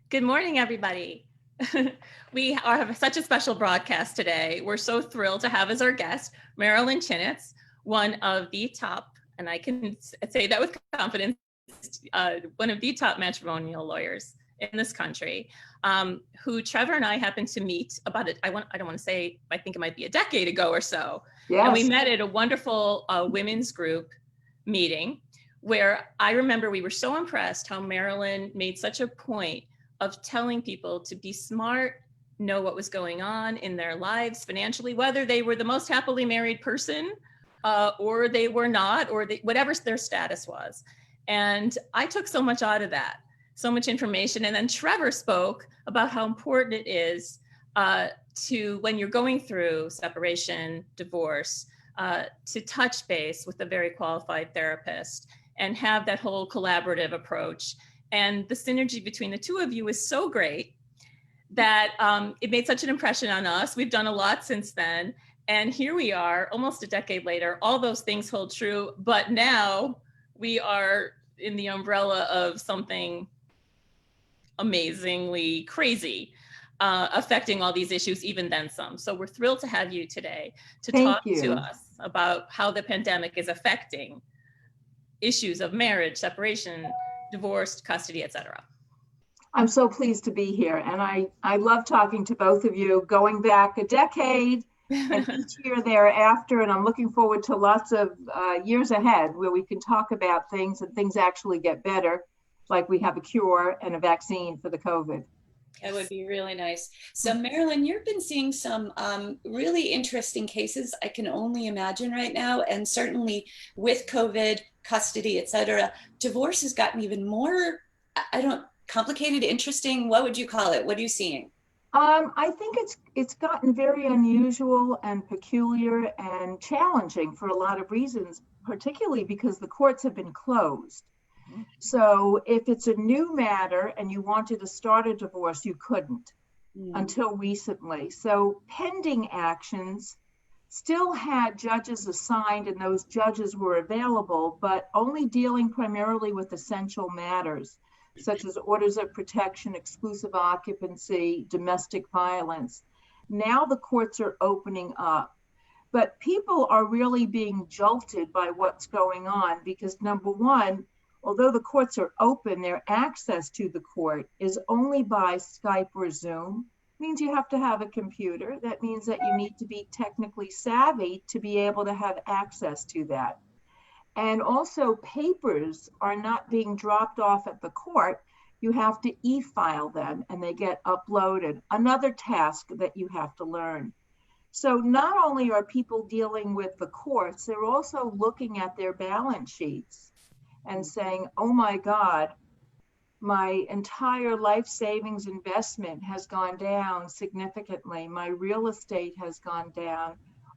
Good morning, everybody. Have such a special broadcast today. We're so thrilled to have as our guest Marilyn Chinitz, one of the top, and I can say that with confidence, one of the top matrimonial lawyers in this country, who Trevor and I happened to meet about it. I don't want to say, I think it might be a decade ago or so. Yes. And we met at a wonderful women's group meeting where I remember we were so impressed how Marilyn made such a point of telling people to be smart, know what was going on in their lives financially, whether they were the most happily married person or they were not, or whatever their status was. And I took so much out of that, so much information. And then Trevor spoke about how important it is to, when you're going through separation, divorce, to touch base with a very qualified therapist and have that whole collaborative approach. And the synergy between the two of you is so great that it made such an impression on us. We've done a lot since then. And here we are, almost a decade later. All those things hold true. But now we are in the umbrella of something amazingly crazy affecting all these issues, even then some. So we're thrilled to have you today to talk to us about how the pandemic is affecting issues of marriage, separation, divorce, custody, etc. I'm so pleased to be here. And I love talking to both of you, going back a decade and each year thereafter. And I'm looking forward to lots of years ahead where we can talk about things and things actually get better, like we have a cure and a vaccine for the COVID. That would be really nice. So Marilyn, you've been seeing some really interesting cases, I can only imagine right now. And certainly with COVID, custody, et cetera, divorce has gotten even more, complicated, interesting. What would you call it? What are you seeing? I think it's gotten very unusual and peculiar and challenging for a lot of reasons, particularly because the courts have been closed. So if it's a new matter and you wanted to start a divorce, you couldn't until recently. So pending actions still had judges assigned and those judges were available, but only dealing primarily with essential matters, such as orders of protection, exclusive occupancy, domestic violence. Now the courts are opening up, but people are really being jolted by what's going on because number one, although the courts are open, their access to the court is only by Skype or Zoom. It means you have to have a computer. That means that you need to be technically savvy to be able to have access to that. And also papers are not being dropped off at the court. You have to e-file them and they get uploaded. Another task that you have to learn. So not only are people dealing with the courts, they're also looking at their balance sheets and saying, oh my God, my entire life savings investment has gone down significantly. My real estate has gone down.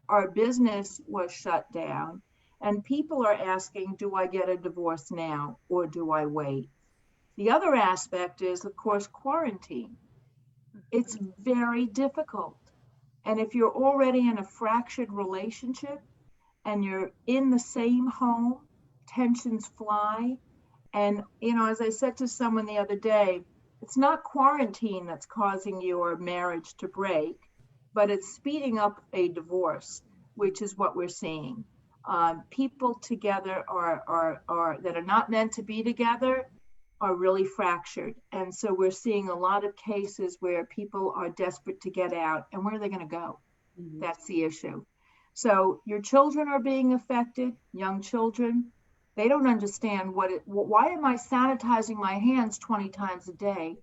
Our business was shut down. And people are asking, do I get a divorce now or do I wait? The other aspect is, of course, quarantine. It's very difficult. And if you're already in a fractured relationship and you're in the same home, tensions fly. And, as I said to someone the other day, it's not quarantine that's causing your marriage to break, but it's speeding up a divorce, which is what we're seeing. People together are that are not meant to be together are really fractured. And so we're seeing a lot of cases where people are desperate to get out, and where are they going to go? Mm-hmm. That's the issue. So your children are being affected, young children. They don't understand why am I sanitizing my hands 20 times a day?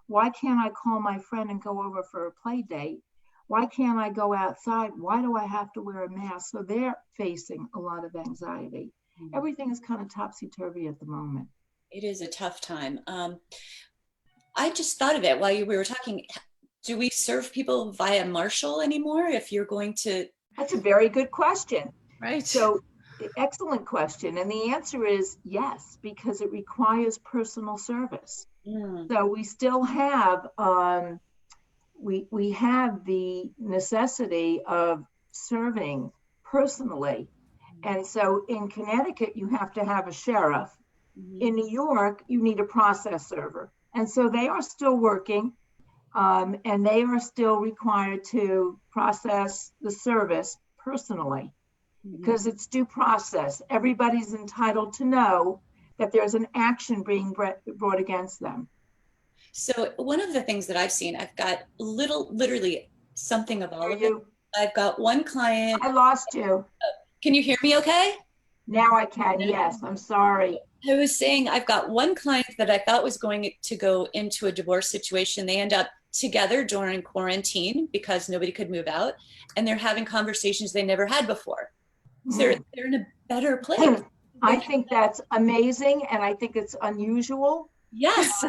Why can't I call my friend and go over for a play date? Why can't I go outside? Why do I have to wear a mask? So they're facing a lot of anxiety. Mm-hmm. Everything is kind of topsy-turvy at the moment. It is a tough time. I just thought of it while we were talking. Do we serve people via Marshall anymore if you're going to? That's a very good question. Right. So excellent question. And the answer is yes, because it requires personal service. Mm. So we still have, we have the necessity of serving personally. And so in Connecticut, you have to have a sheriff. Mm-hmm. In New York, you need a process server. And so they are still working, and they are still required to process the service personally, because it's due process. Everybody's entitled to know that there's an action being brought against them. So one of the things that I've seen, I've got literally something of all of it. I've got one client. I lost you. Can you hear me okay? Now I can, yes, I'm sorry. I was saying I've got one client that I thought was going to go into a divorce situation. They end up together during quarantine because nobody could move out, and they're having conversations they never had before. So they're in a better place. I think that's amazing, and I think it's unusual. Yes.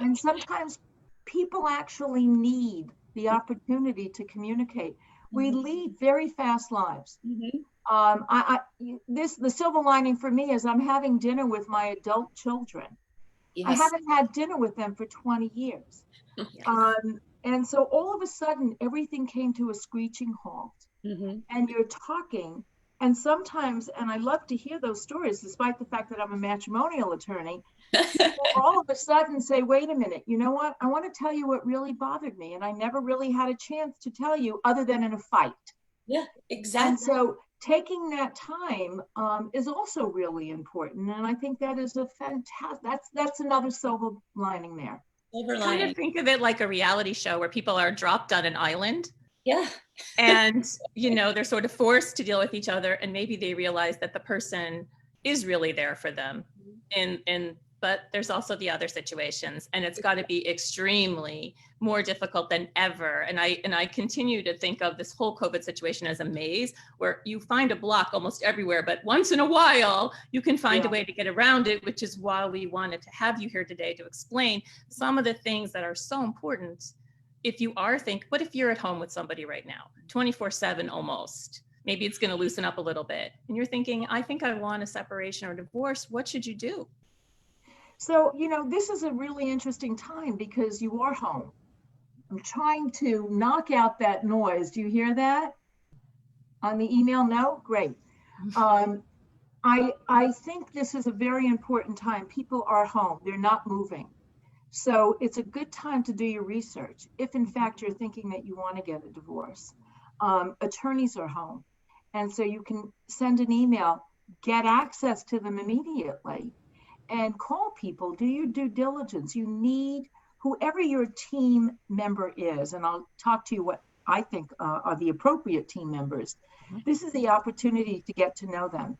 And sometimes people actually need the opportunity to communicate. We lead very fast lives. The silver lining for me is I'm having dinner with my adult children. Yes. I haven't had dinner with them for 20 years. Yes. And so all of a sudden, everything came to a screeching halt. And you're talking, and sometimes, and I love to hear those stories, despite the fact that I'm a matrimonial attorney, people all of a sudden say, wait a minute, you know what? I want to tell you what really bothered me. And I never really had a chance to tell you other than in a fight. Yeah, exactly. And so taking that time is also really important. And I think that is a fantastic, that's another silver lining there. Kind of think of it like a reality show where people are dropped on an island. Yeah. And, you know, they're sort of forced to deal with each other, and maybe they realize that the person is really there for them. But there's also the other situations, and it's got to be extremely more difficult than ever. And I continue to think of this whole COVID situation as a maze where you find a block almost everywhere, but once in a while you can find a way to get around it, which is why we wanted to have you here today to explain some of the things that are so important. If you are what if you're at home with somebody right now, 24/7 almost, maybe it's going to loosen up a little bit, and you're thinking, I think I want a separation or divorce. What should you do? So, you know, this is a really interesting time because you are home. I'm trying to knock out that noise. Do you hear that on the email? No? Great. I think this is a very important time. People are home. They're not moving. So it's a good time to do your research. If in fact you're thinking that you want to get a divorce, attorneys are home. And so you can send an email, get access to them immediately, and call people, do your due diligence. You need whoever your team member is, and I'll talk to you what I think are the appropriate team members. This is the opportunity to get to know them.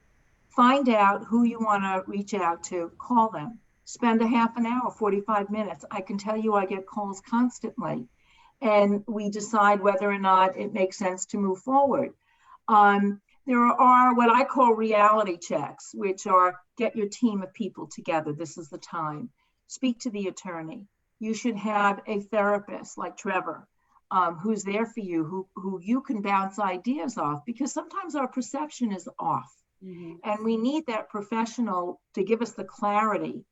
Find out who you want to reach out to, call them. Spend a half an hour, 45 minutes. I can tell you I get calls constantly, and we decide whether or not it makes sense to move forward. There are what I call reality checks, which are get your team of people together. This is the time. Speak to the attorney. You should have a therapist like Trevor, who's there for you, who you can bounce ideas off, because sometimes our perception is off. And we need that professional to give us the clarity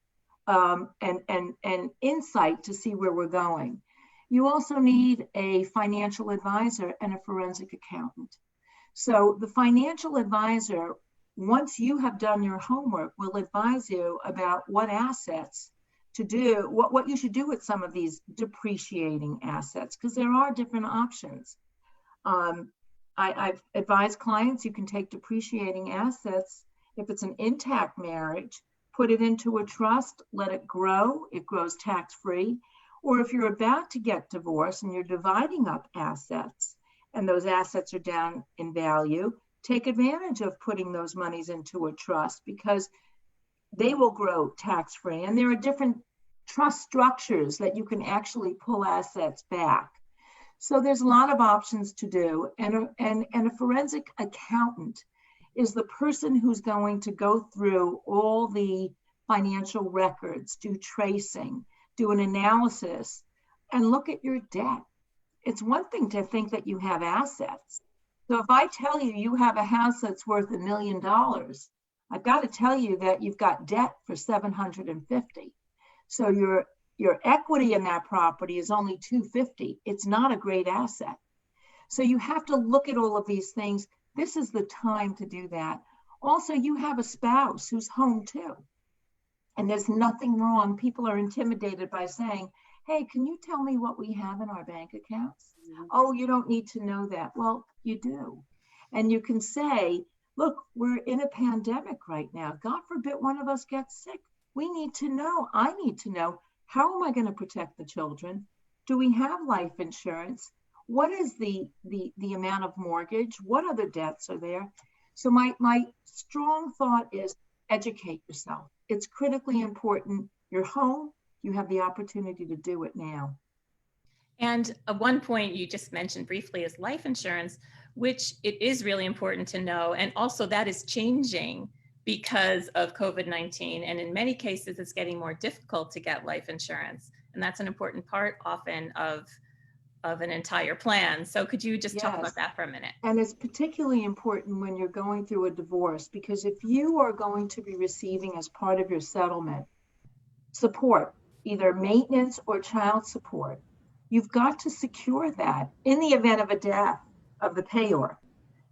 and insight to see where we're going. You also need a financial advisor and a forensic accountant. So the financial advisor, once you have done your homework, will advise you about what assets to do, what you should do with some of these depreciating assets, because there are different options. I've advised clients you can take depreciating assets, if it's an intact marriage, put it into a trust, let it grows tax-free. Or if you're about to get divorced and you're dividing up assets, and those assets are down in value, take advantage of putting those monies into a trust, because they will grow tax-free. And there are different trust structures that you can actually pull assets back. So there's a lot of options to do. And a forensic accountant is the person who's going to go through all the financial records, do tracing, do an analysis, and look at your debt. It's one thing to think that you have assets. So if I tell you you have a house that's worth $1 million, I've got to tell you that you've got debt for $750. So your equity in that property is only $250. It's not a great asset. So you have to look at all of these things. This is the time to do that. Also, you have a spouse who's home too. And there's nothing wrong. People are intimidated by saying, hey, can you tell me what we have in our bank accounts? Oh, you don't need to know that. Well, you do. And you can say, look, we're in a pandemic right now. God forbid one of us gets sick. We need to know. I need to know, how am I going to protect the children? Do we have life insurance? What is the amount of mortgage? What other debts are there? So my strong thought is educate yourself. It's critically important. You're home. You have the opportunity to do it now. And one point you just mentioned briefly is life insurance, which it is really important to know. And also that is changing because of COVID-19. And in many cases, it's getting more difficult to get life insurance. And that's an important part often of an entire plan. So could you just talk about that for a minute? And it's particularly important when you're going through a divorce, because if you are going to be receiving as part of your settlement support, either maintenance or child support, you've got to secure that in the event of a death of the payor.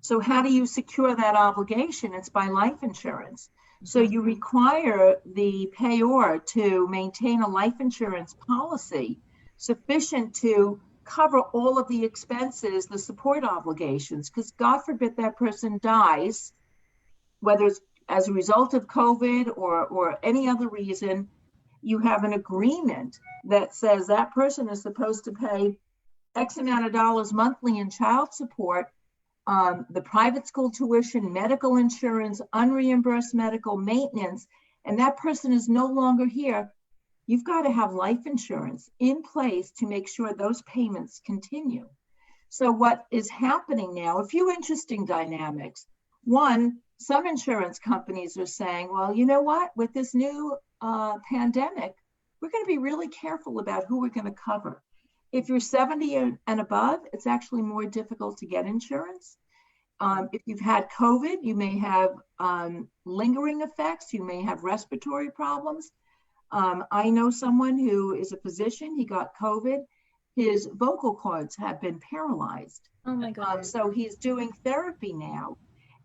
So how do you secure that obligation? It's by life insurance. So you require the payor to maintain a life insurance policy sufficient to cover all of the expenses, the support obligations, because God forbid that person dies, whether it's as a result of COVID or any other reason. You have an agreement that says that person is supposed to pay X amount of dollars monthly in child support, the private school tuition, medical insurance, unreimbursed medical maintenance, and that person is no longer here. You've got to have life insurance in place to make sure those payments continue. So what is happening now, a few interesting dynamics. One, some insurance companies are saying, well, you know what, with this new pandemic, we're going to be really careful about who we're going to cover. If you're 70 and above, it's actually more difficult to get insurance. If you've had COVID, you may have lingering effects. You may have respiratory problems. I know someone who is a physician. He got COVID. His vocal cords have been paralyzed. Oh my God. So he's doing therapy now.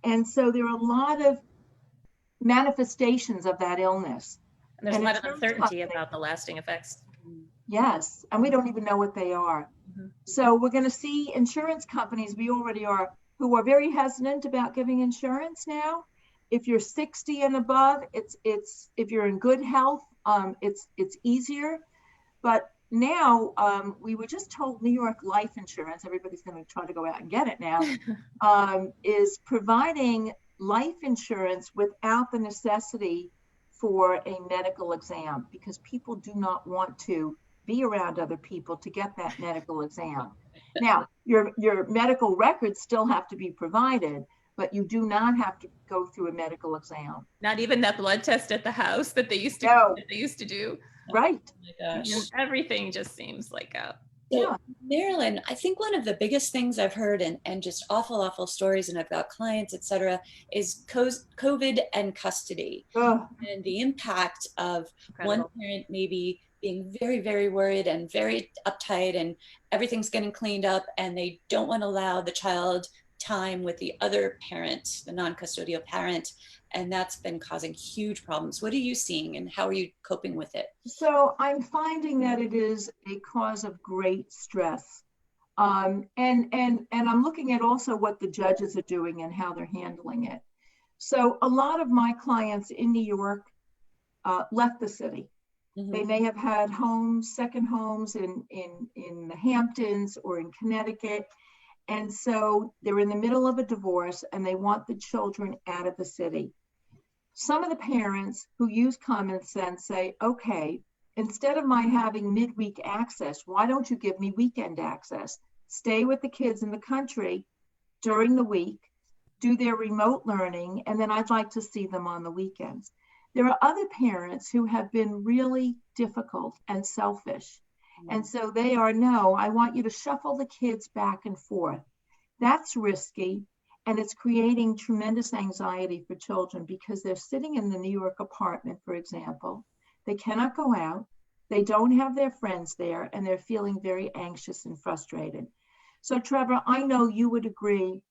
And so there are a lot of manifestations of that illness. And there's a lot of uncertainty about the lasting effects. Yes, and we don't even know what they are. So we're going to see insurance companies, we already are, who are very hesitant about giving insurance now. If you're 60 and above, it's if you're in good health, it's easier. But now we were just told New York Life Insurance, everybody's going to try to go out and get it now, is providing life insurance without the necessity for a medical exam, because people do not want to be around other people to get that medical exam. Now, your medical records still have to be provided, but you do not have to go through a medical exam. Not even that blood test at the house that they used to do. Right. Oh my gosh. Everything just seems like a So, Marilyn, I think one of the biggest things I've heard and just awful stories, and I've got clients, et cetera, is COVID and custody and the impact of one parent maybe being very, very worried and very uptight and everything's getting cleaned up and they don't want to allow the child time with the other parent, the non-custodial parent, and that's been causing huge problems. What are you seeing and how are you coping with it? So I'm finding that it is a cause of great stress. And I'm looking at also what the judges are doing and how they're handling it. So a lot of my clients in New York left the city. They may have had homes, second homes in the Hamptons or in Connecticut. And so they're in the middle of a divorce and they want the children out of the city. Some of the parents who use common sense say, okay, instead of my having midweek access, why don't you give me weekend access? Stay with the kids in the country during the week, do their remote learning, and then I'd like to see them on the weekends. There are other parents who have been really difficult and selfish. And so they are, no, I want you to shuffle the kids back and forth. That's risky. And it's creating tremendous anxiety for children because they're sitting in the New York apartment, for example. They cannot go out. They don't have their friends there, and they're feeling very anxious and frustrated. So Trevor, I know you would agree.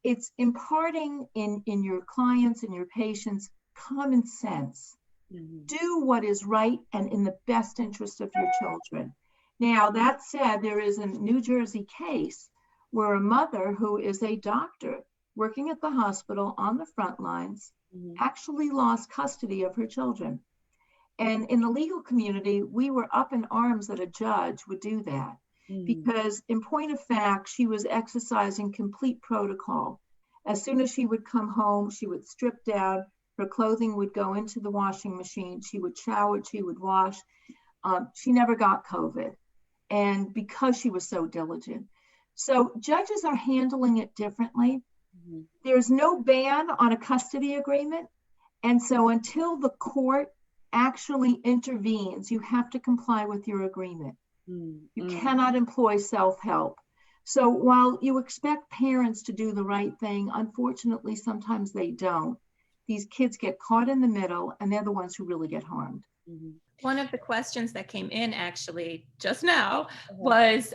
It's imparting in your clients and your patients common sense Do what is right and in the best interest of your children. Now, that said, there is a New Jersey case where a mother who is a doctor working at the hospital on the front lines actually lost custody of her children. And in the legal community, we were up in arms that a judge would do that because, in point of fact, she was exercising complete protocol. As soon as she would come home, she would strip down, her clothing would go into the washing machine, she would shower, she would wash. She never got COVID. And because she was so diligent. So judges are handling it differently. There's no ban on a custody agreement. And so until the court actually intervenes, you have to comply with your agreement. You cannot employ self-help. So while you expect parents to do the right thing, unfortunately, sometimes they don't. These kids get caught in the middle, and they're the ones who really get harmed. One of the questions that came in actually just now was,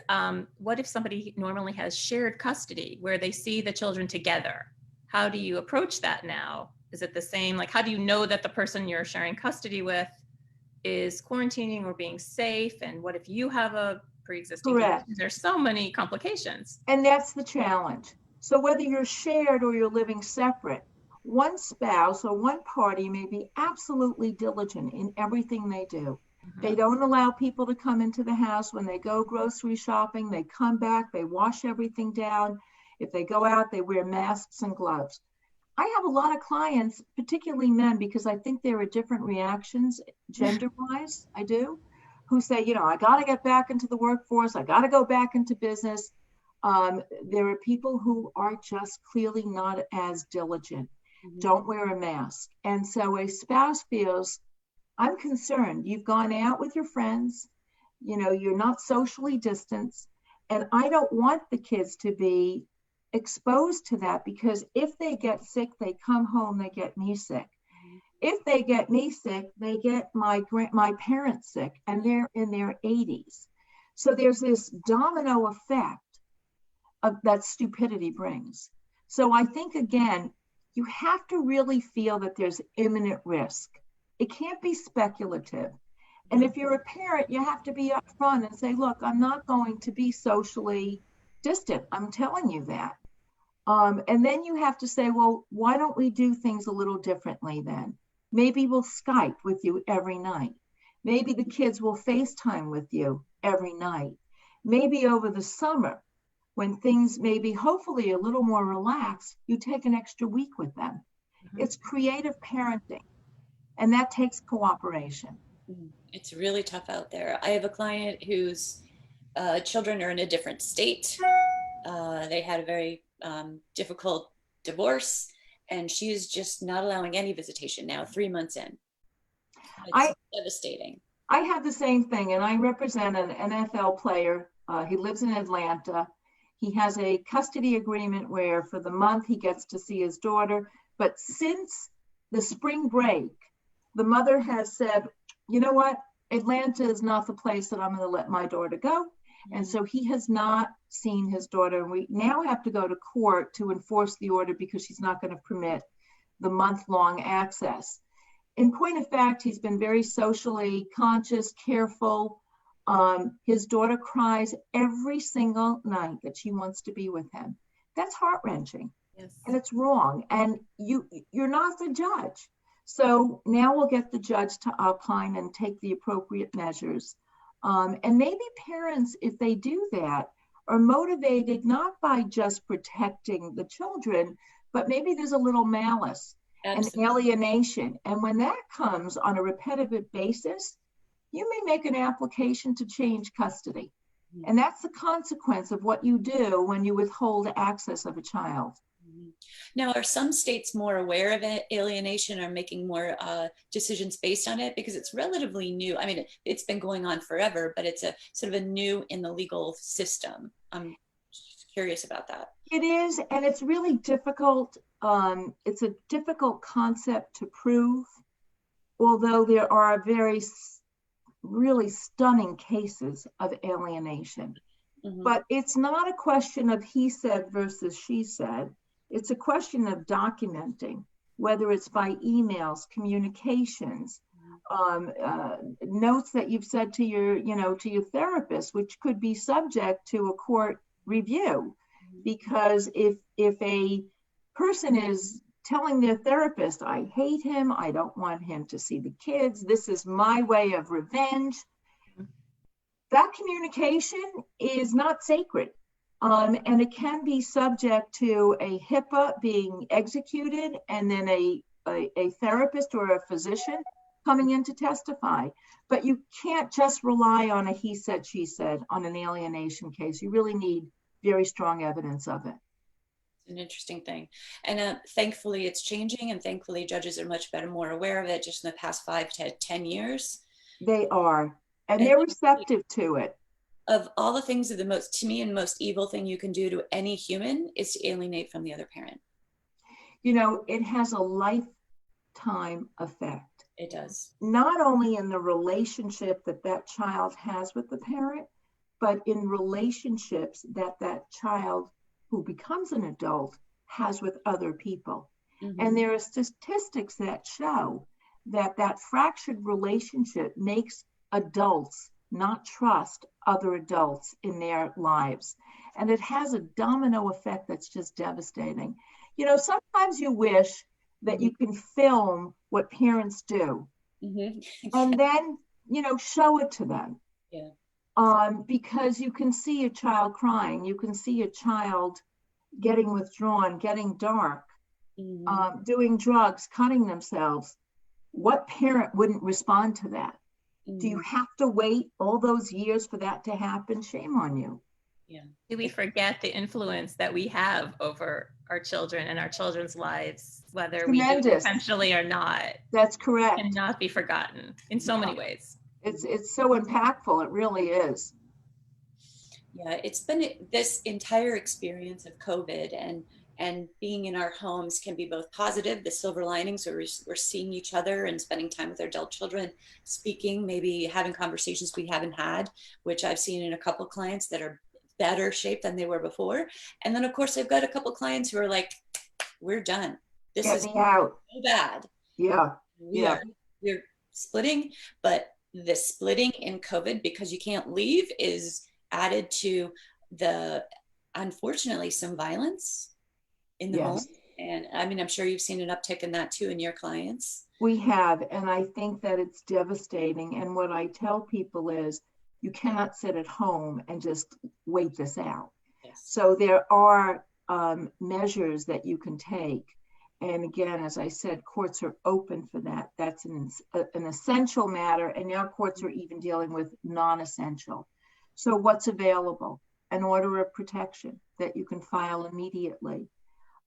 what if somebody normally has shared custody where they see the children together? How do you approach that now? Is it the same? Like, how do you know that the person you're sharing custody with is quarantining or being safe? And what if you have a pre-existing condition? There's so many complications. And that's the challenge. So whether you're shared or you're living separate, one spouse or one party may be absolutely diligent in everything they do. They don't allow people to come into the house. When they go grocery shopping, they come back, they wash everything down. If they go out, they wear masks and gloves. I have a lot of clients, particularly men, because I think there are different reactions gender-wise, I do, who say, you know, I got to get back into the workforce. I got to go back into business. There are people who are just clearly not as diligent, don't wear a mask. And so a spouse feels, I'm concerned. You've gone out with your friends, you know, you're not socially distanced. And I don't want the kids to be exposed to that, because if they get sick, they come home, they get me sick. If they get me sick, they get my parents sick, and they're in their 80s. So there's this domino effect of that stupidity brings. So I think, again, you have to really feel that there's imminent risk. It can't be speculative. And if you're a parent, you have to be upfront and say, look, I'm not going to be socially distant. I'm telling you that. And then you have to say, well, why don't we do things a little differently then? Maybe we'll Skype with you every night. Maybe the kids will FaceTime with you every night. Maybe over the summer, when things may be hopefully a little more relaxed, you take an extra week with them. It's creative parenting, and that takes cooperation. It's really tough out there. I have a client whose children are in a different state. They had a very difficult divorce, and she's just not allowing any visitation now, 3 months in. It's devastating. I have the same thing, and I represent an NFL player. He lives in Atlanta. He has a custody agreement where for the month he gets to see his daughter. But since the spring break, the mother has said, you know what? Atlanta is not the place that I'm going to let my daughter go. And so he has not seen his daughter. We now have to go to court to enforce the order because she's not going to permit the month-long access. In point of fact, he's been very socially conscious, careful. His daughter cries every single night that she wants to be with him. That's heart-wrenching. Yes. And it's wrong. And you're not the judge. So now we'll get the judge to opine and take the appropriate measures. And maybe parents, if they do that, are motivated not by just protecting the children, but maybe there's a little malice and alienation. And when that comes on a repetitive basis, you may make an application to change custody. And that's the consequence of what you do when you withhold access of a child. Now, are some states more aware of alienation or making more decisions based on it? Because it's relatively new. I mean, it's been going on forever, but it's a sort of a new in the legal system. I'm curious about that. It is, and it's really difficult. It's a difficult concept to prove, although there are really stunning cases of alienation. But it's not a question of he said versus she said. It's a question of documenting, whether it's by emails, communications, notes that you've said to your, to your therapist, which could be subject to a court review. Because if a person is telling their therapist, I hate him, I don't want him to see the kids, this is my way of revenge, that communication is not sacred. And it can be subject to a HIPAA being executed, and then a therapist or a physician coming in to testify. But you can't just rely on a he said, she said on an alienation case. You really need very strong evidence of it. An interesting thing. And thankfully it's changing, and thankfully judges are much better, more aware of it just in the past 5 to 10 years. They are, and they're receptive to it. Of all the things, to me, and most evil thing you can do to any human is to alienate from the other parent. It has a lifetime effect. It does. Not only in the relationship that child has with the parent, but in relationships that child who becomes an adult has with other people. Mm-hmm. And there are statistics that show that fractured relationship makes adults not trust other adults in their lives. And it has a domino effect that's just devastating. Sometimes you wish that you can film what parents do, mm-hmm. and then, show it to them. Yeah. Because you can see a child crying, you can see a child getting withdrawn, getting dark, mm-hmm. Doing drugs, cutting themselves. What parent wouldn't respond to that? Mm-hmm. Do you have to wait all those years for that to happen? Shame on you. Yeah. Do we forget the influence that we have over our children and our children's lives, whether we do intentionally or not? That's correct. Cannot be forgotten in so many ways. It's so impactful. It really is. Yeah, it's been this entire experience of COVID and being in our homes can be both positive, the silver linings, where we're seeing each other and spending time with our adult children, speaking, maybe having conversations we haven't had, which I've seen in a couple of clients that are better shape than they were before. And then of course I've got a couple of clients who are like, we're done. This is so bad. Yeah. We're splitting, but the splitting in COVID, because you can't leave, is added to unfortunately, some violence in the home. And I mean, I'm sure you've seen an uptick in that too in your clients. We have, and I think that it's devastating. And what I tell people is, you cannot sit at home and just wait this out. Yes. So there are measures that you can take. And again, as I said, courts are open for that. That's an essential matter. And now courts are even dealing with non-essential. So what's available? An order of protection that you can file immediately.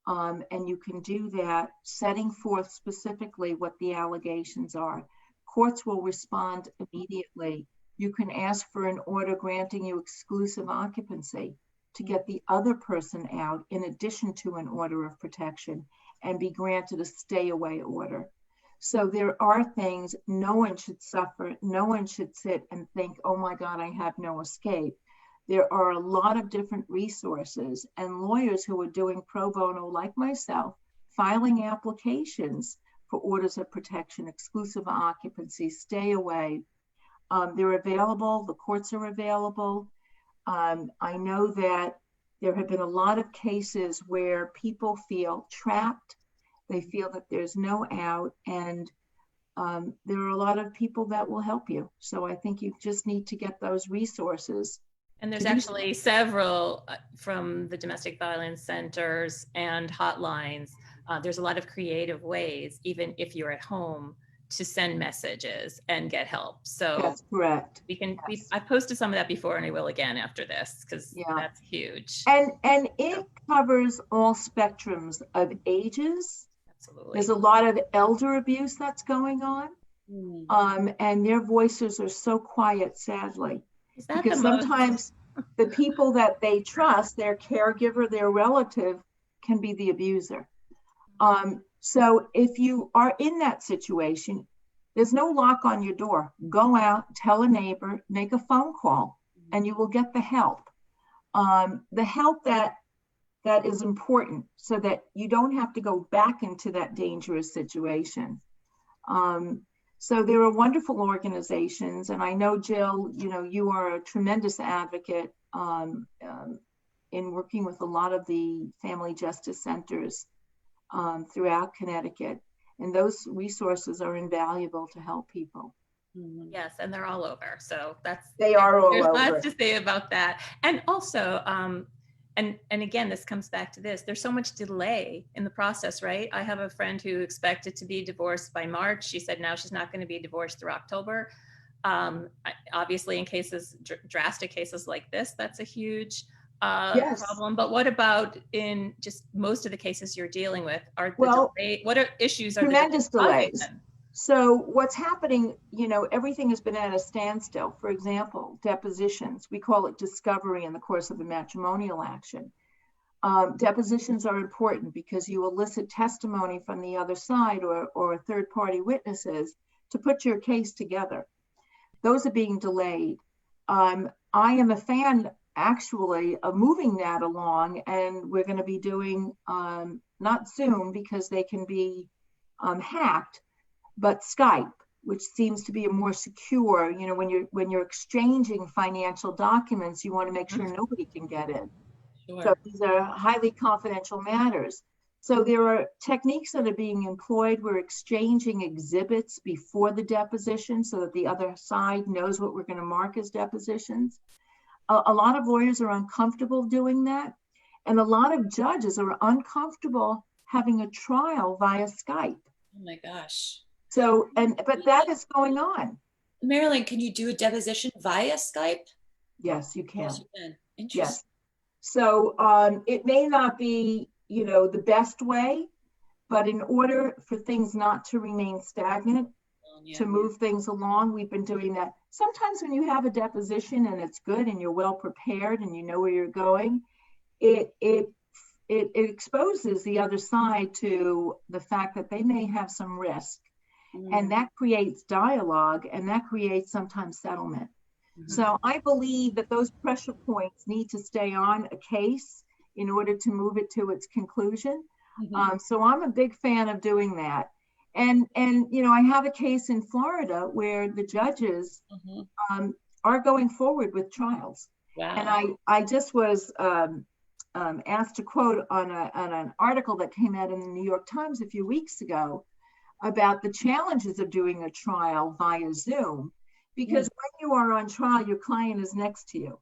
And you can do that, setting forth specifically what the allegations are. Courts will respond immediately. You can ask for an order granting you exclusive occupancy to get the other person out in addition to an order of protection, and be granted a stay away order. So there are things, no one should suffer, no one should sit and think, oh my God, I have no escape. There are a lot of different resources, and lawyers who are doing pro bono like myself, filing applications for orders of protection, exclusive occupancy, stay away. They're available, the courts are available. I know that there have been a lot of cases where people feel trapped, they feel that there's no out, and there are a lot of people that will help you. So I think you just need to get those resources. And there's actually several from the domestic violence centers and hotlines. There's a lot of creative ways, even if you're at home, to send messages and get help. So that's correct. I posted some of that before, and I will again after this, because that's huge. And it covers all spectrums of ages. Absolutely. There's a lot of elder abuse that's going on. And their voices are so quiet, sadly. Is that because sometimes the people that they trust, their caregiver, their relative, can be the abuser. So if you are in that situation, there's no lock on your door. Go out, tell a neighbor, make a phone call, and you will get the help. The help that is important, so that you don't have to go back into that dangerous situation. So there are wonderful organizations, and I know, Jill, you are a tremendous advocate in working with a lot of the family justice centers throughout Connecticut, and those resources are invaluable to help people. Yes, and they're all over. So they are all there's over. Lots to say about that. And also, and again, this comes back to this. There's so much delay in the process, right? I have a friend who expected to be divorced by March. She said now she's not going to be divorced through October. Obviously, in cases, drastic cases like this, that's a huge problem. But what about in just most of the cases you're dealing with? What are issues? Tremendous delays. So what's happening, everything has been at a standstill. For example, depositions, we call it discovery in the course of a matrimonial action. Depositions are important because you elicit testimony from the other side or third-party witnesses to put your case together. Those are being delayed. I am a fan, actually, of moving that along, and we're going to be doing not Zoom because they can be hacked, but Skype, which seems to be a more secure. When you're exchanging financial documents, you want to make sure nobody can get in. Sure. So these are highly confidential matters. So there are techniques that are being employed. We're exchanging exhibits before the deposition so that the other side knows what we're going to mark as depositions. A lot of lawyers are uncomfortable doing that. And a lot of judges are uncomfortable having a trial via Skype. Oh my gosh. So, but that is going on. Marilyn, can you do a deposition via Skype? Yes, you can. Yes, you can. Interesting. Yes. So it may not be, the best way, but in order for things not to remain stagnant, to move things along, we've been doing that. Sometimes when you have a deposition and it's good and you're well prepared and you know where you're going, it exposes the other side to the fact that they may have some risk. And that creates dialogue, and that creates sometimes settlement. So I believe that those pressure points need to stay on a case in order to move it to its conclusion. So I'm a big fan of doing that. And I have a case in Florida where the judges are going forward with trials. Wow. And I just was asked to quote on an article that came out in the New York Times a few weeks ago about the challenges of doing a trial via Zoom, because when you are on trial, your client is next to you.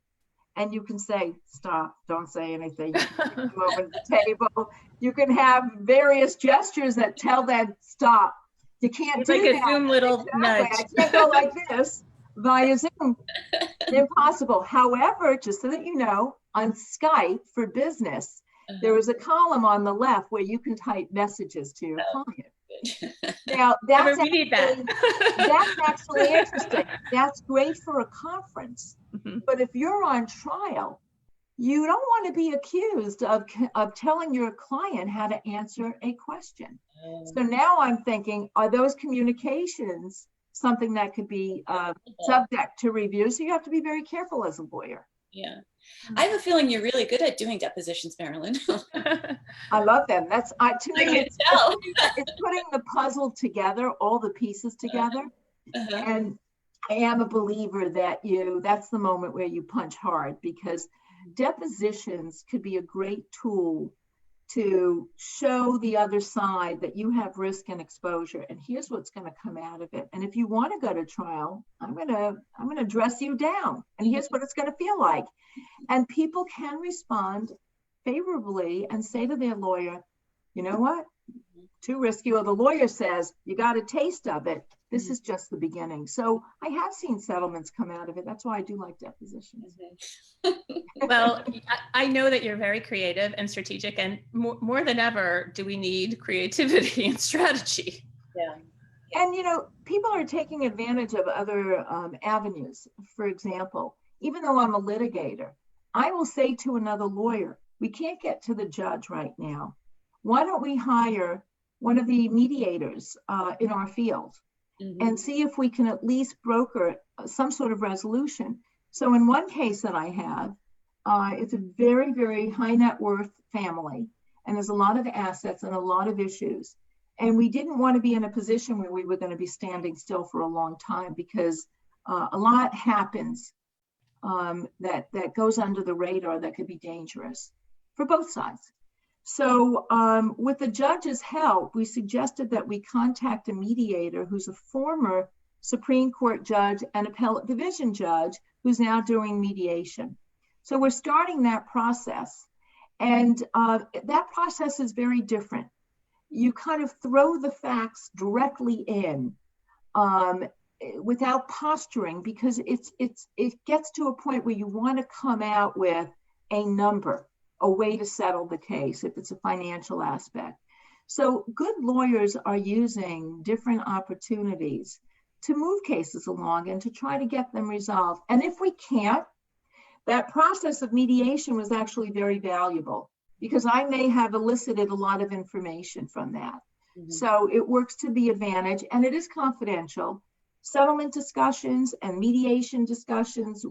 And you can say, stop, don't say anything. You can come over to the table. You can have various gestures that tell them, stop. You can't do like a Zoom little nudge. I can't go like this via Zoom. Impossible. However, just so that you know, on Skype for business, there is a column on the left where you can type messages to your client. Now, that's actually interesting. That's great for a conference. But if you're on trial, you don't want to be accused of telling your client how to answer a question. So now I'm thinking, are those communications something that could be subject to review? So you have to be very careful as a lawyer. Yeah. I have a feeling you're really good at doing depositions, Marilyn. I love them. That's to me, it's putting the puzzle together, all the pieces together. And I am a believer that that's the moment where you punch hard, because depositions could be a great tool to show the other side that you have risk and exposure, and here's what's going to come out of it. And if you want to go to trial, I'm going to dress you down, and here's what it's going to feel like. And people can respond favorably and say to their lawyer, you know what, too risky, or the lawyer says, you got a taste of it. This is just the beginning. So I have seen settlements come out of it. That's why I do like depositions. Well, I know that you're very creative and strategic, and more than ever, do we need creativity and strategy? Yeah. And, people are taking advantage of other avenues. For example, even though I'm a litigator, I will say to another lawyer, we can't get to the judge right now. Why don't we hire one of the mediators in our field and see if we can at least broker some sort of resolution? So in one case that I have, it's a very, very high net worth family, and there's a lot of assets and a lot of issues. And we didn't want to be in a position where we were going to be standing still for a long time, because a lot happens that goes under the radar that could be dangerous for both sides. So with the judge's help, we suggested that we contact a mediator who's a former Supreme Court judge and appellate division judge who's now doing mediation. So we're starting that process. And that process is very different. You kind of throw the facts directly in without posturing, because it gets to a point where you want to come out with a number, a way to settle the case if it's a financial aspect. So good lawyers are using different opportunities to move cases along and to try to get them resolved. And if we can't, that process of mediation was actually very valuable, because I may have elicited a lot of information from that. Mm-hmm. So it works to the advantage, and it is confidential. Settlement discussions and mediation discussions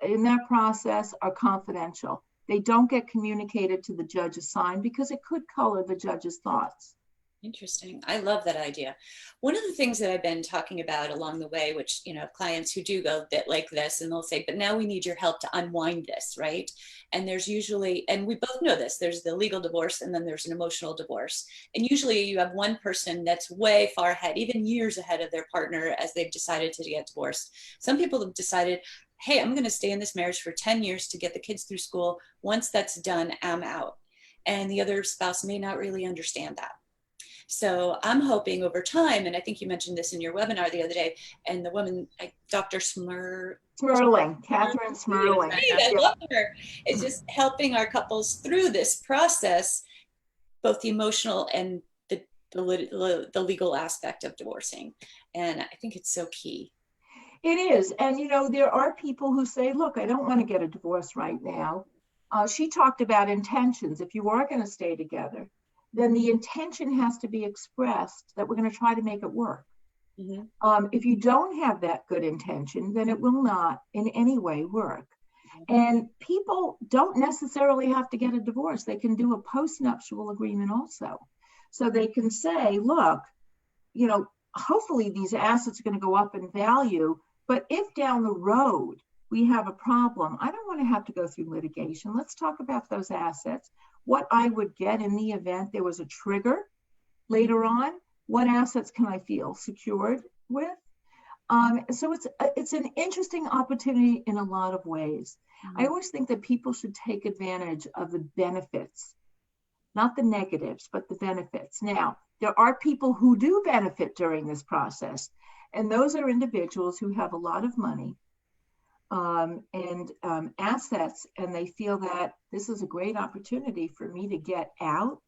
in that process are confidential. They don't get communicated to the judge assigned, because it could color the judge's thoughts. Interesting. I love that idea. One of the things that I've been talking about along the way, which, clients who do go a bit like this, and they'll say, but now we need your help to unwind this, right? And there's usually, and we both know this, there's the legal divorce and then there's an emotional divorce. And usually you have one person that's way far ahead, even years ahead of their partner as they've decided to get divorced. Some people have decided, hey, I'm going to stay in this marriage for 10 years to get the kids through school. Once that's done, I'm out. And the other spouse may not really understand that. So I'm hoping over time, and I think you mentioned this in your webinar the other day, and the woman, Dr. Smerling, Catherine Smerling. I love her. It's just helping our couples through this process, both the emotional and the legal aspect of divorcing. And I think it's so key. It is. And, there are people who say, look, I don't want to get a divorce right now. She talked about intentions. If you are going to stay together, then the intention has to be expressed that we're going to try to make it work. Mm-hmm. If you don't have that good intention, then it will not in any way work. Mm-hmm. And people don't necessarily have to get a divorce. They can do a postnuptial agreement also. So they can say, look, hopefully these assets are going to go up in value, but if down the road we have a problem, I don't want to have to go through litigation. Let's talk about those assets. What I would get in the event there was a trigger later on. What assets can I feel secured with? So it's an interesting opportunity in a lot of ways. Mm-hmm. I always think that people should take advantage of the benefits, not the negatives, but the benefits. Now, there are people who do benefit during this process, and those are individuals who have a lot of money and assets, and they feel that this is a great opportunity for me to get out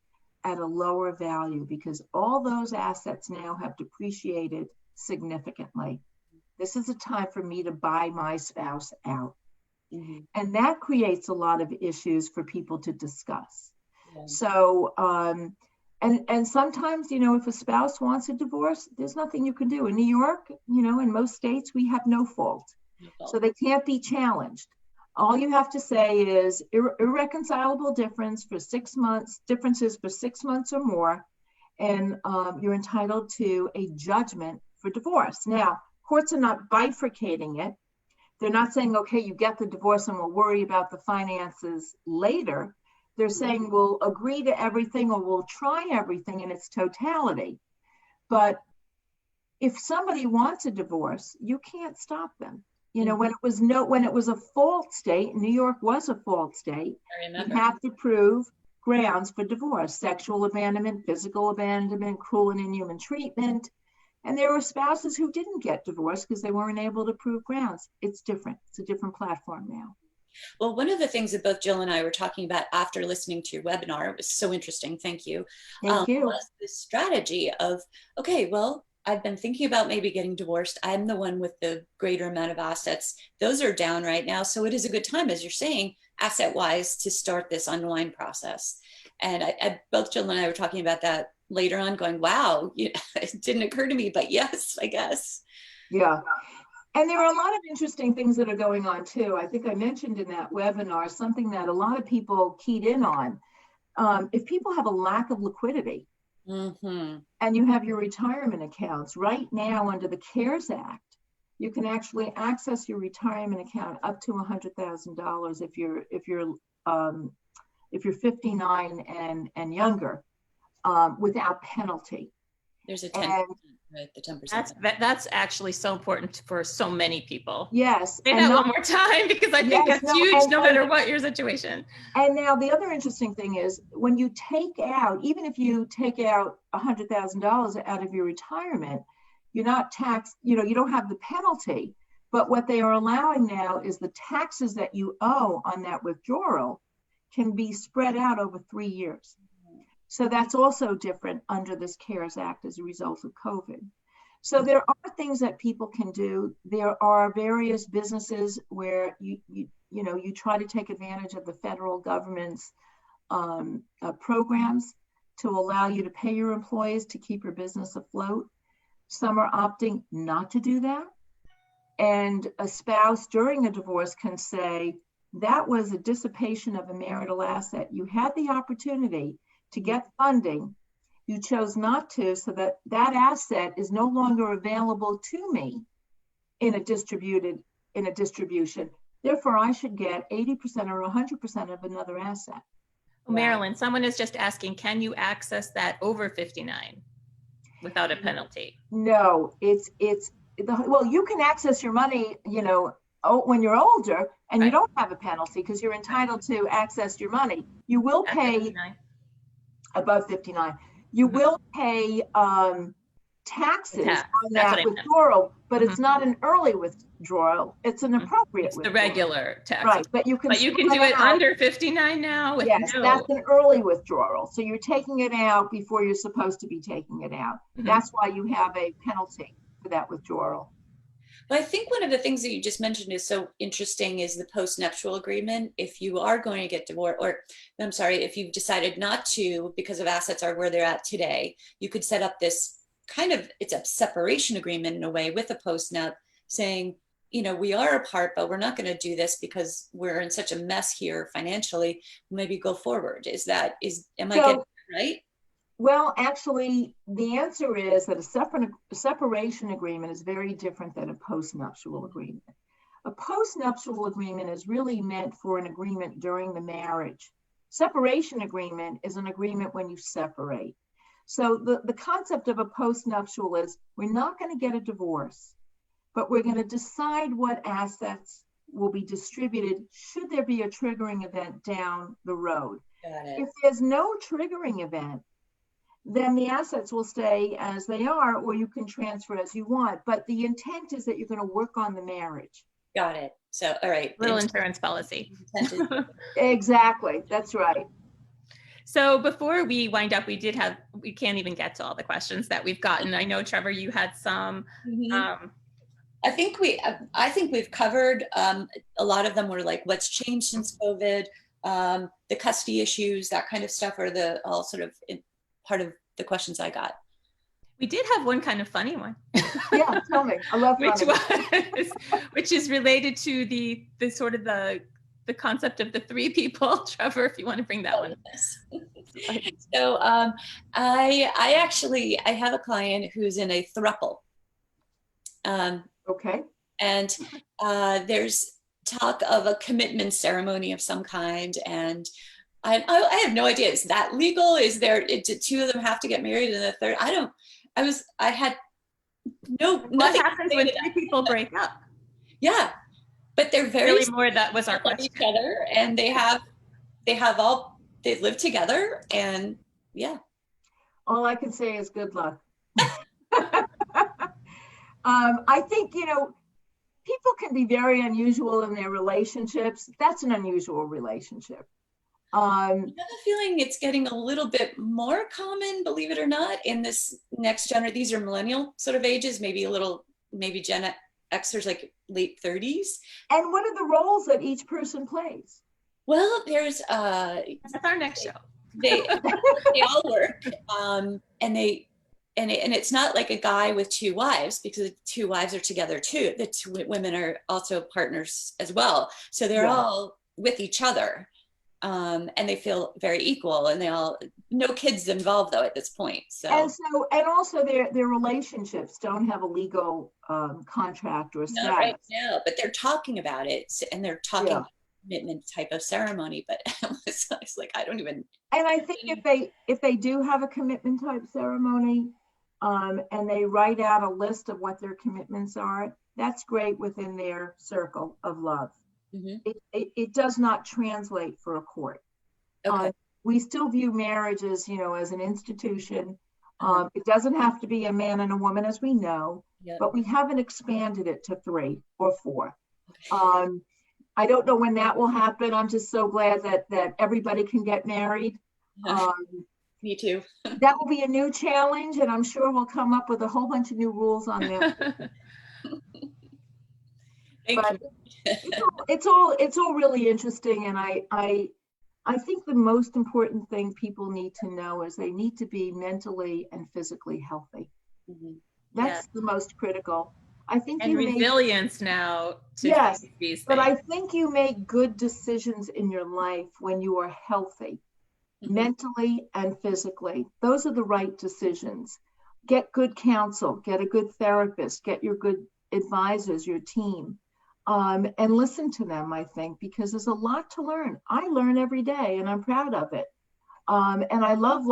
at a lower value, because all those assets now have depreciated significantly. This is a time for me to buy my spouse out. Mm-hmm. And that creates a lot of issues for people to discuss. Yeah. So, and sometimes, if a spouse wants a divorce, there's nothing you can do. In New York, in most states, we have no fault. So they can't be challenged. All you have to say is irreconcilable differences for 6 months or more, and you're entitled to a judgment for divorce. Now, courts are not bifurcating it. They're not saying, okay, you get the divorce and we'll worry about the finances later. They're saying we'll agree to everything, or we'll try everything in its totality. But if somebody wants a divorce, you can't stop them. When it was a fault state, New York was a fault state, you have to prove grounds for divorce: sexual abandonment, physical abandonment, cruel and inhuman treatment. And there were spouses who didn't get divorced because they weren't able to prove grounds. It's different. It's a different platform now. Well, one of the things that both Jill and I were talking about after listening to your webinar, it was so interesting, thank you. Thank you. Was this strategy of, okay, well, I've been thinking about maybe getting divorced. I'm the one with the greater amount of assets. Those are down right now. So it is a good time, as you're saying, asset-wise, to start this unwind process. And both Jill and I were talking about that later on, going, wow, it didn't occur to me, but yes, I guess. Yeah. And there are a lot of interesting things that are going on too. I think I mentioned in that webinar something that a lot of people keyed in on. If people have a lack of liquidity, and you have your retirement accounts. Right now, under the CARES Act, you can actually access your retirement account up to $100,000 if you're 59 and younger, without penalty. There's a 10%, right? The 10%. That's actually so important for so many people. Yes. Say that one more time, because I think that's huge, no matter what your situation. And now the other interesting thing is, when you take out, even if you take out $100,000 out of your retirement, you're not taxed, you don't have the penalty. But what they are allowing now is the taxes that you owe on that withdrawal can be spread out over 3 years. So that's also different under this CARES Act as a result of COVID. So there are things that people can do. There are various businesses where you try to take advantage of the federal government's programs to allow you to pay your employees to keep your business afloat. Some are opting not to do that. And a spouse during a divorce can say, that was a dissipation of a marital asset. You had the opportunity to get funding. You chose not to, so that asset is no longer available to me in a distribution. Therefore, I should get 80% or 100% of another asset. Marilyn, someone is just asking, can you access that over 59 without a penalty? No, well, you can access your money, when you're older, and you don't have a penalty because you're entitled to access your money. You will pay above 59. You will pay taxes on that withdrawal, but it's not an early withdrawal. It's an appropriate withdrawal. The regular tax. Right, but you can do it under 59 now? Yes, that's an early withdrawal. So you're taking it out before you're supposed to be taking it out. That's why you have a penalty for that withdrawal. But I think one of the things that you just mentioned is so interesting is the postnuptial agreement. If you are going to get divorced, or I'm sorry, if you've decided not to because of assets are where they're at today, you could set up this it's a separation agreement in a way with a postnup saying, we are apart, but we're not going to do this because we're in such a mess here financially. Maybe go forward. Am I getting it right? Well, actually, the answer is that a separation agreement is very different than a postnuptial agreement. A postnuptial agreement is really meant for an agreement during the marriage. Separation agreement is an agreement when you separate. So the concept of a postnuptial is, we're not going to get a divorce, but we're going to decide what assets will be distributed should there be a triggering event down the road. Got it. If there's no triggering event, then the assets will stay as they are, or you can transfer as you want. But the intent is that you're going to work on the marriage. Got it. So, all right. Little insurance policy. Exactly. That's right. So before we wind up, we can't even get to all the questions that we've gotten. I know, Trevor, you had some. I think we've covered a lot of them. Were like, what's changed since COVID, the custody issues, that kind of stuff, are all sort of part of the questions I got. We did have one kind of funny one. Yeah, tell me. I love funny. which is related to the sort of the concept of the three people. Trevor, if you want to bring that one. So I have a client who's in a throuple. Okay. And there's talk of a commitment ceremony of some kind, and I have no idea. Is that legal? Did two of them have to get married and the third? I had nothing. What happens when three people break up? Yeah, but they're very really more. That was our question. Each other, and they live together, and yeah. All I can say is good luck. I think people can be very unusual in their relationships. That's an unusual relationship. I have a feeling it's getting a little bit more common, believe it or not, in this next generation. These are millennial sort of ages, maybe Gen Xers, like late 30s. And what are the roles that each person plays? Well, there's that's our next show. They all work, and it's not like a guy with two wives, because the two wives are together too. The two women are also partners as well, so they're all with each other. and they feel very equal, and no kids involved though at this point. And also their relationships don't have a legal contract or status. Not right now, but they're talking about it, and they're talking about commitment type of ceremony. But it's like, I don't even. And I think if they do have a commitment type ceremony, and they write out a list of what their commitments are, that's great within their circle of love. Mm-hmm. It does not translate for a court. Okay. We still view marriage as, as an institution. It doesn't have to be a man and a woman, as we know, but we haven't expanded it to 3 or 4. Okay. I don't know when that will happen. I'm just so glad that everybody can get married. Me too. That will be a new challenge, and I'm sure we'll come up with a whole bunch of new rules on that. But it's all really interesting, and I think the most important thing people need to know is they need to be mentally and physically healthy. Mm-hmm. That's the most critical. I think resilience now to yes, these things. But I think you make good decisions in your life when you are healthy, mm-hmm. mentally and physically. Those are the right decisions. Get good counsel, get a good therapist, get your good advisors, your team, and listen to them, I think, because there's a lot to learn. I learn every day, and I'm proud of it. And I love,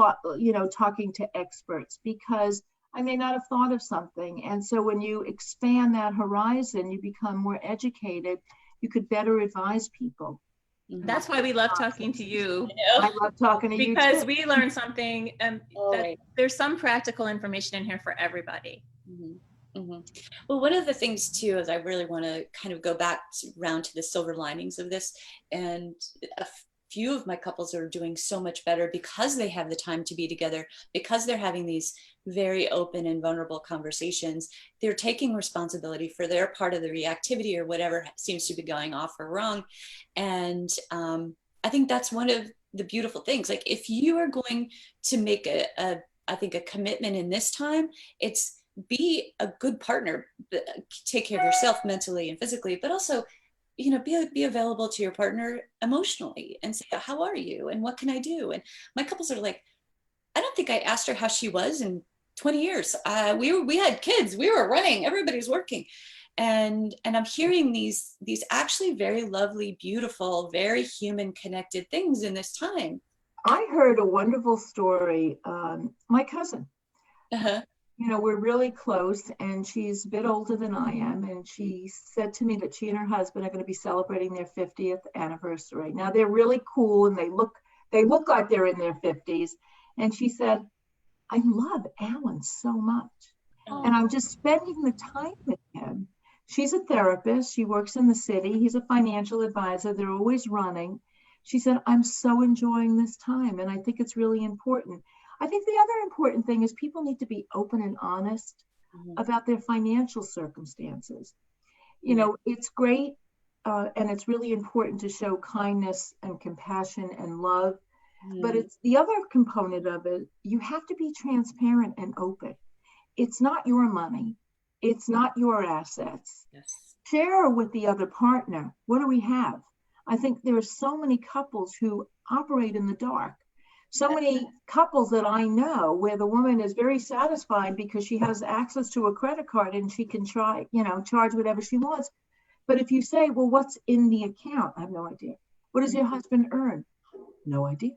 talking to experts, because I may not have thought of something. And so when you expand that horizon, you become more educated. You could better advise people. That's why we love talking to you. I love talking to you because we learn something, that there's some practical information in here for everybody. Mm-hmm. Mm-hmm. Well, one of the things too is I really want to kind of go back around to the silver linings of this, and a few of my couples are doing so much better because they have the time to be together, because they're having these very open and vulnerable conversations. They're taking responsibility for their part of the reactivity or whatever seems to be going off or wrong. And I think that's one of the beautiful things. Like, if you are going to make a commitment in this time, it's be a good partner, take care of yourself mentally and physically, but also, be available to your partner emotionally and say, how are you? And what can I do? And my couples are like, I don't think I asked her how she was in 20 years. We had kids, we were running, everybody's working. And I'm hearing these actually very lovely, beautiful, very human connected things in this time. I heard a wonderful story. My cousin, we're really close, and she's a bit older than I am. And she said to me that she and her husband are going to be celebrating their 50th anniversary. Now, they're really cool, and they look like they're in their 50s. And she said, I love Alan so much. Oh. And I'm just spending the time with him. She's a therapist. She works in the city. He's a financial advisor. They're always running. She said, I'm so enjoying this time. And I think it's really important. I think the other important thing is people need to be open and honest about their financial circumstances. It's great, and it's really important to show kindness and compassion and love. But it's the other component of it. You have to be transparent and open. It's not your money. It's not your assets. Yes. Share with the other partner. What do we have? I think there are so many couples who operate in the dark. So many couples that I know where the woman is very satisfied because she has access to a credit card and she can charge whatever she wants. But if you say, well, what's in the account? I have no idea. What does your husband earn? No idea.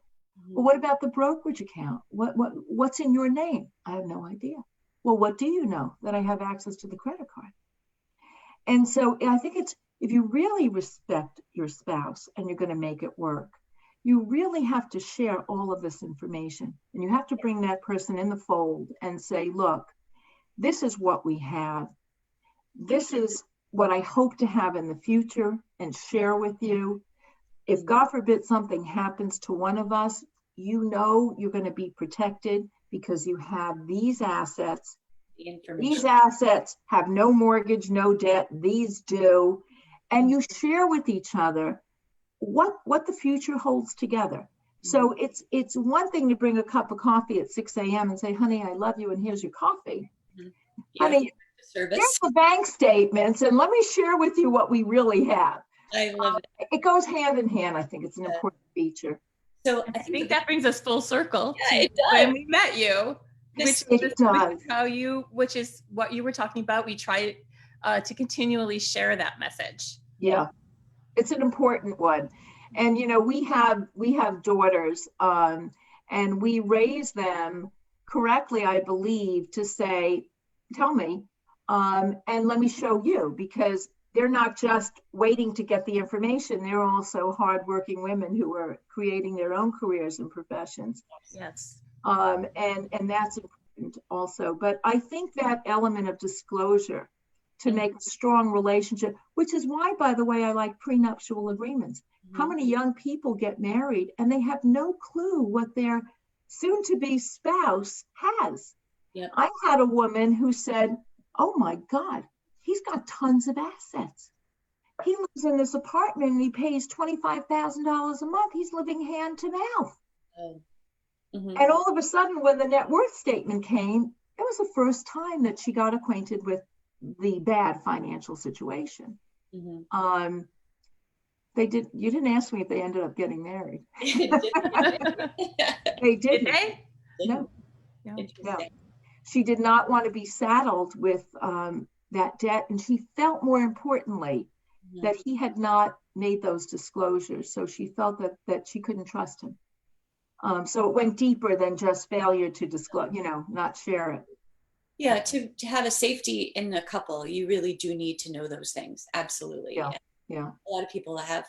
Well, what about the brokerage account? What's in your name? I have no idea. Well, what do you know? That I have access to the credit card. And so I think it's, if you really respect your spouse and you're going to make it work, you really have to share all of this information, and you have to bring that person in the fold and say, look, this is what we have. This is what I hope to have in the future, and share with you. If God forbid something happens to one of us, you're going to be protected because you have these assets. These assets have no mortgage, no debt. These do. And you share with each other what the future holds together. So it's one thing to bring a cup of coffee at 6 a.m. and say, honey, I love you, and here's your coffee. Yeah, honey, here's the bank statements, and let me share with you what we really have. I love it. It goes hand in hand. I think it's an important piece. feature. So I think that brings us full circle Yeah, to it does. when we met you, This- which is what you were talking about. We try to continually share that message. Yeah, it's an important one. And you know, we have daughters, and we raise them correctly, I believe, to say, tell me, and let me show you, because they're not just waiting to get the information. They're also hardworking women who are creating their own careers and professions. Yes. And that's important also. But I think that element of disclosure to make a strong relationship, which is why, by the way, I like prenuptial agreements. How many young people get married and they have no clue what their soon-to-be spouse has? Yep. I had a woman who said, oh my God, he's got tons of assets. He lives in this apartment and he pays $25,000 a month. He's living hand to mouth. Oh. Mm-hmm. And all of a sudden, when the net worth statement came, it was the first time that she got acquainted with the bad financial situation. Mm-hmm. You didn't ask me if they ended up getting married. They Did didn't. they? No. Interesting. She did not want to be saddled with that debt. And she felt, more importantly, that he had not made those disclosures. So she felt that she couldn't trust him. So it went deeper than just failure to disclose, not share it. Yeah, to have a safety in a couple, you really do need to know those things. Absolutely. Yeah. A lot of people have,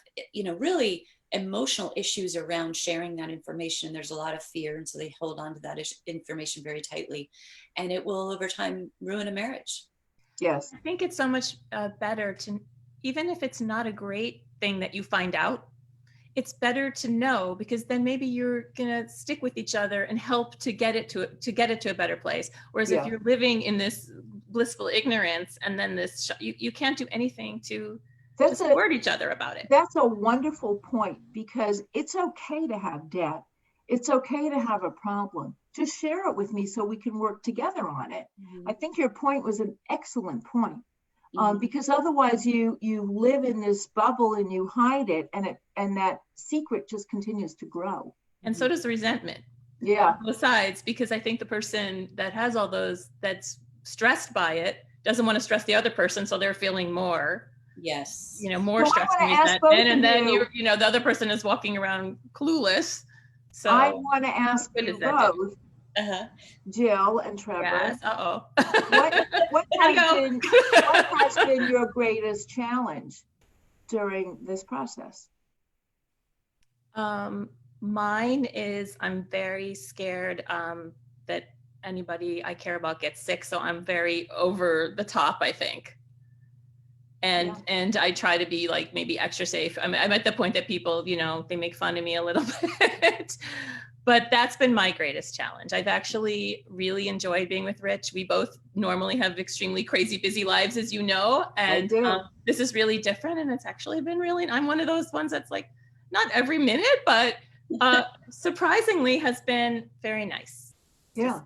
really emotional issues around sharing that information. There's a lot of fear, and so they hold on to that information very tightly, and it will over time ruin a marriage. Yes. I think it's so much better to, even if it's not a great thing that you find out, it's better to know, because then maybe you're gonna stick with each other and help to get it to a better place. Whereas if you're living in this blissful ignorance, and then you can't do anything to support each other about it. That's a wonderful point, because it's okay to have debt. It's okay to have a problem. Just share it with me so we can work together on it. Mm-hmm. I think your point was an excellent point. Because otherwise you live in this bubble and you hide it, and that secret just continues to grow. And so does resentment. Yeah. On both sides, because I think the person that has all those, that's stressed by it, doesn't want to stress the other person, so they're feeling more. Yes. More stress and resentment, and then the other person is walking around clueless. So I want to ask you both. Jill and Trevor. Yes. What has been your greatest challenge during this process? Mine is, I'm very scared that anybody I care about gets sick, so I'm very over the top, I think. And I try to be like maybe extra safe. I'm at the point that people, they make fun of me a little bit. But that's been my greatest challenge. I've actually really enjoyed being with Rich. We both normally have extremely crazy, busy lives, as you know, and this is really different. And it's actually been I'm one of those ones that's like, not every minute, but surprisingly has been very nice. Yeah.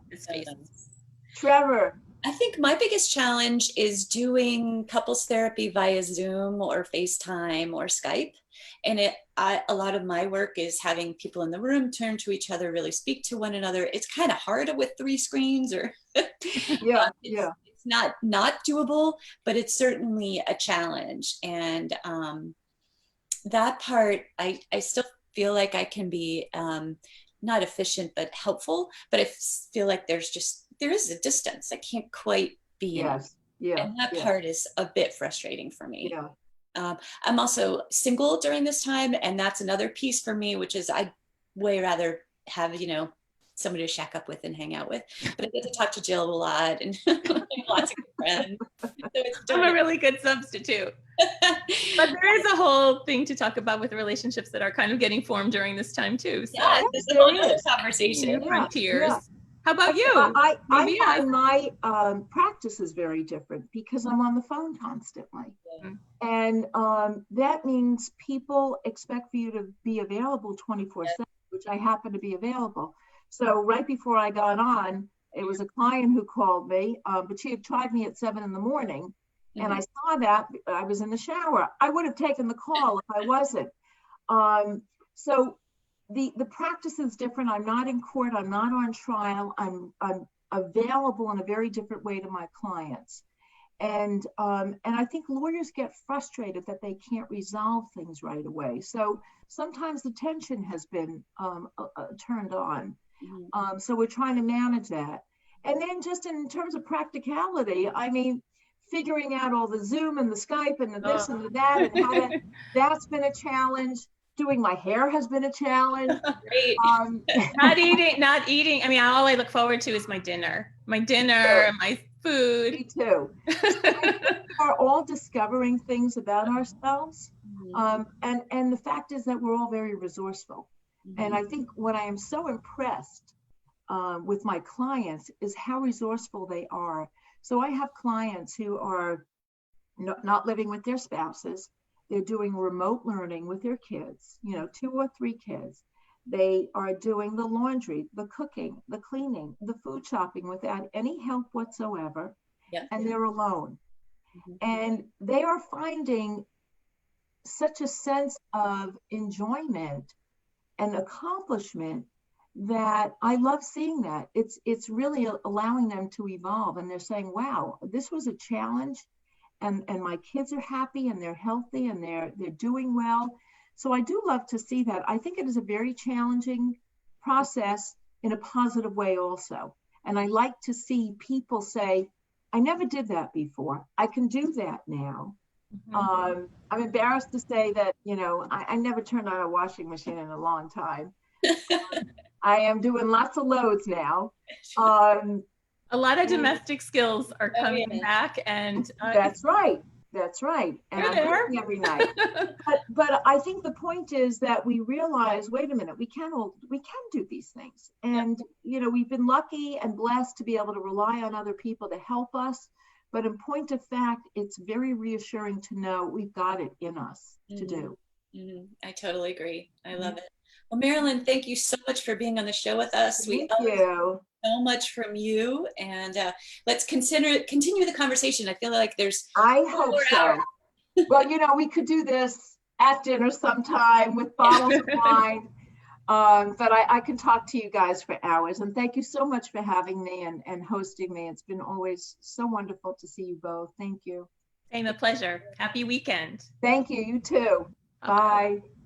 Trevor. I think my biggest challenge is doing couples therapy via Zoom or FaceTime or Skype. And a lot of my work is having people in the room turn to each other, really speak to one another. It's kind of hard with 3 screens, or it's not doable, but it's certainly a challenge. And that part, I still feel like I can be not efficient, but helpful. But I feel like there is a distance. I can't quite be in. And that part is a bit frustrating for me. Yeah. I'm also single during this time, and that's another piece for me, which is I'd way rather have, somebody to shack up with and hang out with. But I get to talk to Jill a lot and lots of good friends. So I'm a really good substitute. But there is a whole thing to talk about with relationships that are kind of getting formed during this time too. So there's a whole other conversation. Frontiers. Yeah. How about you? I find my practice is very different because I'm on the phone constantly. Yeah. And that means people expect for you to be available 24/7, which I happen to be available. So right before I got on, it was a client who called me, but she had tried me at 7 a.m. And I saw that I was in the shower. I would have taken the call if I wasn't. So the practice is different. I'm not in court. I'm not on trial. I'm available in a very different way to my clients. And I think lawyers get frustrated that they can't resolve things right away. So sometimes the tension has been turned on. So we're trying to manage that. And then just in terms of practicality, I mean, figuring out all the Zoom and the Skype and the this and the that and how to, that's been a challenge. Doing my hair has been a challenge. Great. Not eating. I mean, all I look forward to is my dinner, and my food. Me too. We're all discovering things about ourselves. And the fact is that we're all very resourceful. And I think what I am so impressed with my clients is how resourceful they are. So I have clients who are not living with their spouses. They're doing remote learning with their kids, 2 or 3 kids. They are doing the laundry, the cooking, the cleaning, the food shopping without any help whatsoever. And they're alone. And they are finding such a sense of enjoyment and accomplishment that I love seeing that. It's really allowing them to evolve. And they're saying, wow, this was a challenge. And my kids are happy and they're healthy and they're doing well. So I do love to see that. I think it is a very challenging process in a positive way also. And I like to see people say, I never did that before. I can do that now. I'm embarrassed to say that, I never turned on a washing machine in a long time. I am doing lots of loads now. A lot of domestic skills are coming back, and that's right. And I'm cooking every night. But I think the point is that we realize, wait a minute, we can do these things. And we've been lucky and blessed to be able to rely on other people to help us. But in point of fact, it's very reassuring to know we've got it in us to do. I totally agree. I love it. Well, Marilyn, thank you so much for being on the show with us. Thank you. So much from you, and let's continue the conversation. I feel like there's I hope so. Well, we could do this at dinner sometime with bottles of wine, but I can talk to you guys for hours. And thank you so much for having me and hosting me. It's been always so wonderful to see you both. Thank you. Same, a pleasure. Happy weekend. Thank you. You too. Bye.